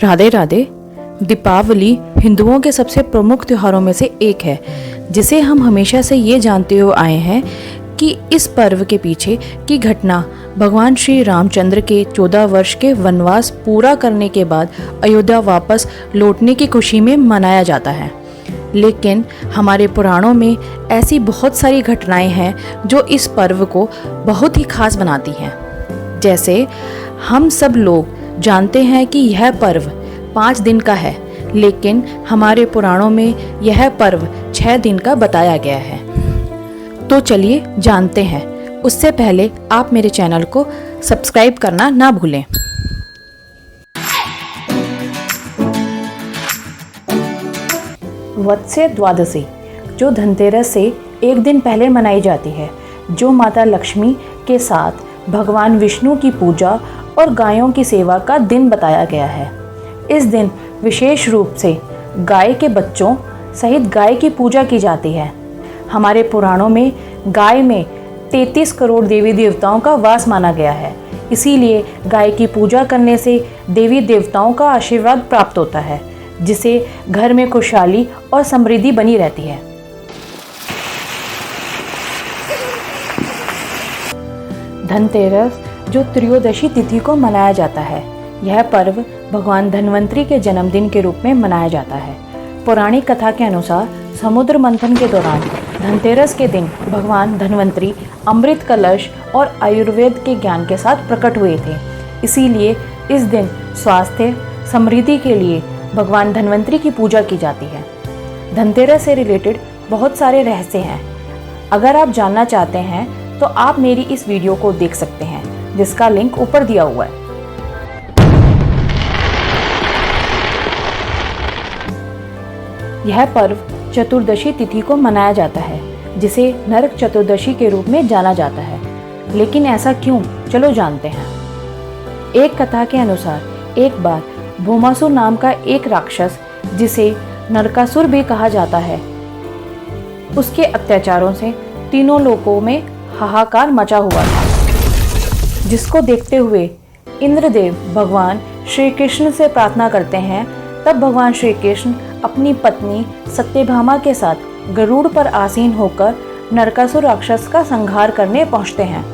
राधे राधे। दीपावली हिंदुओं के सबसे प्रमुख त्योहारों में से एक है, जिसे हम हमेशा से ये जानते हुए आए हैं कि इस पर्व के पीछे की घटना भगवान श्री रामचंद्र के 14 वर्ष के वनवास पूरा करने के बाद अयोध्या वापस लौटने की खुशी में मनाया जाता है। लेकिन हमारे पुराणों में ऐसी बहुत सारी घटनाएं हैं जो इस पर्व को बहुत ही खास बनाती हैं। जैसे हम सब लोग जानते हैं कि यह पर्व 5 दिन का है, लेकिन हमारे पुराणों में यह पर्व 6 दिन का बताया गया है। तो चलिए जानते हैं। उससे पहले आप मेरे चैनल को सब्सक्राइब करना ना भूलें। वत्स्य द्वादशी जो धनतेरस से एक दिन पहले मनाई जाती है, जो माता लक्ष्मी के साथ भगवान विष्णु की पूजा और गायों की सेवा का दिन बताया गया है। इस दिन विशेष रूप से गाय के बच्चों सहित गाय की पूजा की जाती है। हमारे पुराणों में गाय में 33 करोड़ देवी देवताओं का वास माना गया है, इसीलिए गाय की पूजा करने से देवी देवताओं का आशीर्वाद प्राप्त होता है, जिससे घर में खुशहाली और समृद्धि बनी रहती है। धनतेरस जो त्रयोदशी तिथि को मनाया जाता है, यह पर्व भगवान धन्वंतरी के जन्मदिन के रूप में मनाया जाता है। पौराणिक कथा के अनुसार समुद्र मंथन के दौरान धनतेरस के दिन भगवान धन्वंतरी अमृत कलश और आयुर्वेद के ज्ञान के साथ प्रकट हुए थे। इसीलिए इस दिन स्वास्थ्य समृद्धि के लिए भगवान धन्वंतरी की पूजा की जाती है। धनतेरस से रिलेटेड बहुत सारे रहस्य हैं। अगर आप जानना चाहते हैं तो आप मेरी इस वीडियो को देख सकते हैं, जिसका लिंक ऊपर दिया हुआ है। यह पर्व चतुर्दशी तिथि को मनाया जाता है, जिसे नरक चतुर्दशी के रूप में जाना जाता है। लेकिन ऐसा क्यों, चलो जानते हैं। एक कथा के अनुसार एक बार भौमासुर नाम का एक राक्षस, जिसे नरकासुर भी कहा जाता है, उसके अत्याचारों से तीनों लोकों में हाहाकार मचा हुआ था, जिसको देखते हुए इंद्रदेव भगवान श्री कृष्ण से प्रार्थना करते हैं। तब भगवान श्री कृष्ण अपनी पत्नी सत्यभामा के साथ गरुड़ पर आसीन होकर नरकासुर राक्षस का संहार करने पहुंचते हैं,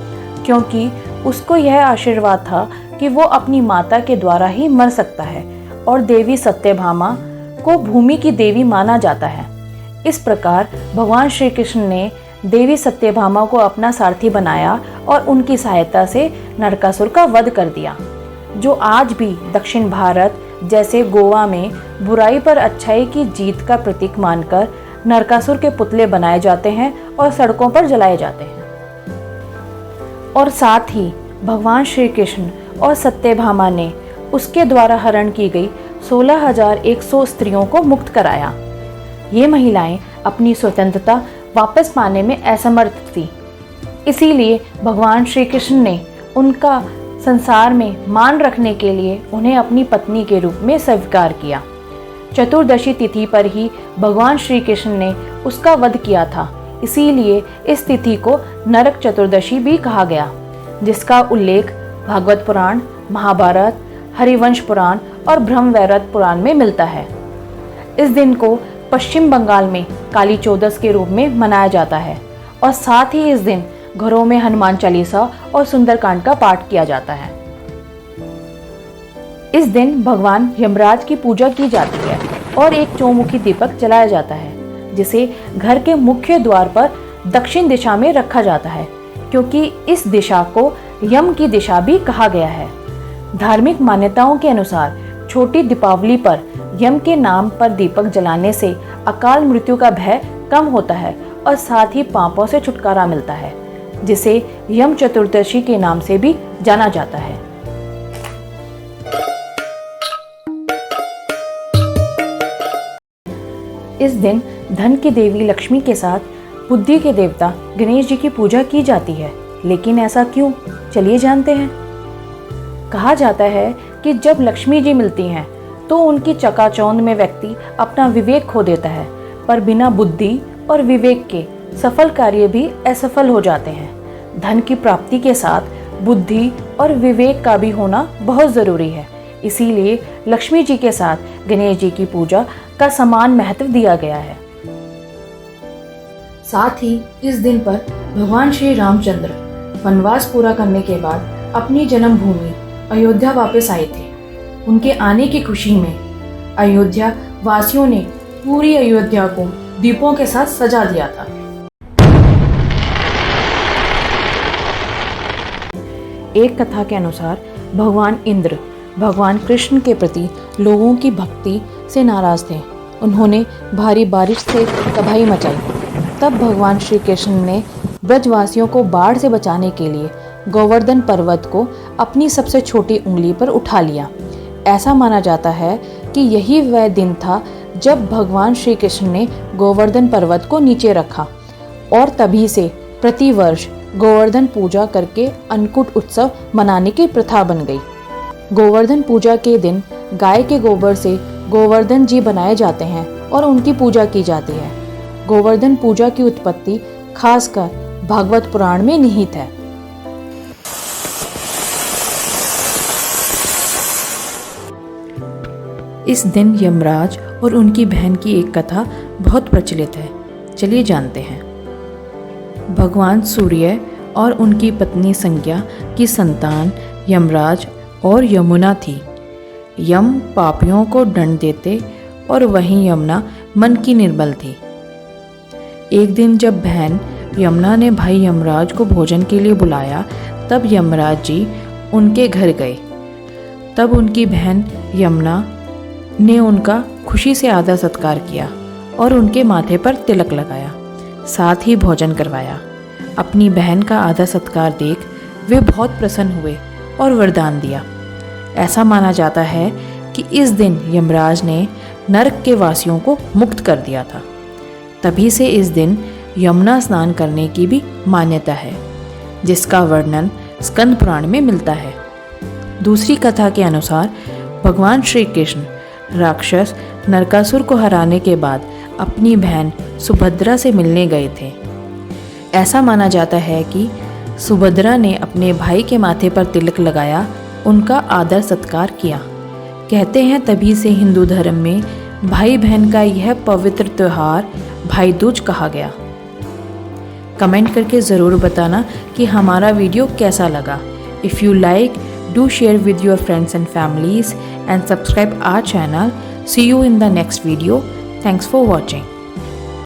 क्योंकि उसको यह आशीर्वाद था कि वो अपनी माता के द्वारा ही मर सकता है और देवी सत्यभामा को भूमि की देवी माना जाता है। इस प्रकार भगवान श्री कृष्ण ने देवी सत्यभामा को अपना सारथी बनाया और उनकी सहायता से नरकासुर का वध कर दिया, जो आज भी दक्षिण भारत जैसे गोवा में बुराई पर अच्छाई की जीत का प्रतीक मानकर नरकासुर के पुतले बनाए जाते हैं और सड़कों पर जलाए जाते हैं। और साथ ही भगवान श्री कृष्ण और सत्यभामा ने उसके द्वारा हरण की गई 16,100 स्त्रियों को मुक्त कराया। ये महिलाएं अपनी स्वतंत्रता वापस पाने में असमर्थ थी, इसीलिए भगवान श्री कृष्ण ने उनका संसार में मान रखने के लिए उन्हें अपनी पत्नी के रूप में स्वीकार किया। चतुर्दशी तिथि पर ही भगवान श्री कृष्ण ने उसका वध किया था, इसीलिए इस तिथि को नरक चतुर्दशी भी कहा गया, जिसका उल्लेख भागवत पुराण, महाभारत, हरिवंश पुराण और ब्रह्मवैवर्त पुराण में मिलता है। इस दिन को पश्चिम बंगाल में काली चौदस के रूप में मनाया जाता है और साथ ही इस दिन घरों में हनुमान चालीसा और सुंदरकांड का पाठ किया जाता है। इस दिन भगवान यमराज की पूजा की जाती है और एक चौमुखी दीपक जलाया जाता है, जिसे घर के मुख्य द्वार पर दक्षिण दिशा में रखा जाता है, क्योंकि इस दिशा को यम की दिशा भी कहा गया है। धार्मिक मान्यताओं के अनुसार छोटी दीपावली पर यम के नाम पर दीपक जलाने से अकाल मृत्यु का भय कम होता है और साथ ही पापों से छुटकारा मिलता है, जिसे यम चतुर्दशी के नाम से भी जाना जाता है। इस दिन धन की देवी लक्ष्मी के साथ बुद्धि के देवता गणेश जी की पूजा की जाती है। लेकिन ऐसा क्यों, चलिए जानते हैं। कहा जाता है कि जब लक्ष्मी जी मिलती हैं तो उनकी चकाचौंध में व्यक्ति अपना विवेक खो देता है, पर बिना बुद्धि और विवेक के सफल कार्य भी असफल हो जाते हैं। धन की प्राप्ति के साथ बुद्धि और विवेक का भी होना बहुत ज़रूरी है, इसीलिए लक्ष्मी जी के साथ गणेश जी की पूजा का समान महत्व दिया गया है। साथ ही इस दिन पर भगवान श्री रामचंद्र वनवास पूरा करने के बाद अपनी जन्मभूमि अयोध्या वापस आए थे। उनके आने की खुशी में अयोध्या वासियों ने पूरी अयोध्या को दीपों के साथ सजा दिया था। एक कथा के अनुसार भगवान इंद्र भगवान कृष्ण के प्रति लोगों की भक्ति से नाराज थे। उन्होंने भारी बारिश से तबाही मचाई। तब भगवान श्री कृष्ण ने ब्रजवासियों को बाढ़ से बचाने के लिए गोवर्धन पर्वत को अपनी सबसे छोटी उंगली पर उठा लिया। ऐसा माना जाता है कि यही वह दिन था जब भगवान श्री कृष्ण ने गोवर्धन पर्वत को नीचे रखा और तभी से प्रतिवर्ष गोवर्धन पूजा करके अन्नकूट उत्सव मनाने की प्रथा बन गई। गोवर्धन पूजा के दिन गाय के गोबर से गोवर्धन जी बनाए जाते हैं और उनकी पूजा की जाती है। गोवर्धन पूजा की उत्पत्ति खासकर भागवत पुराण में निहित है। इस दिन यमराज और उनकी बहन की एक कथा बहुत प्रचलित है। चलिए जानते हैं। भगवान सूर्य और उनकी पत्नी संज्ञा की संतान यमराज और यमुना थी। यम पापियों को दंड देते और वहीं यमुना मन की निर्बल थी। एक दिन जब बहन यमुना ने भाई यमराज को भोजन के लिए बुलाया, तब यमराज जी उनके घर गए। तब उनकी बहन यमुना ने उनका खुशी से आदर सत्कार किया और उनके माथे पर तिलक लगाया, साथ ही भोजन करवाया। अपनी बहन का आदर सत्कार देख वे बहुत प्रसन्न हुए और वरदान दिया। ऐसा माना जाता है कि इस दिन यमराज ने नरक के वासियों को मुक्त कर दिया था। तभी से इस दिन यमुना स्नान करने की भी मान्यता है, जिसका वर्णन स्कंद पुराण में मिलता है। दूसरी कथा के अनुसार भगवान श्री कृष्ण राक्षस नरकासुर को हराने के बाद अपनी बहन सुभद्रा से मिलने गए थे। ऐसा माना जाता है कि सुभद्रा ने अपने भाई के माथे पर तिलक लगाया, उनका आदर सत्कार किया। कहते हैं तभी से हिंदू धर्म में भाई बहन का यह पवित्र त्यौहार भाई दूज कहा गया। कमेंट करके ज़रूर बताना कि हमारा वीडियो कैसा लगा। If you like, do share with your friends and families and subscribe our channel. See you in the next video. Thanks for watching.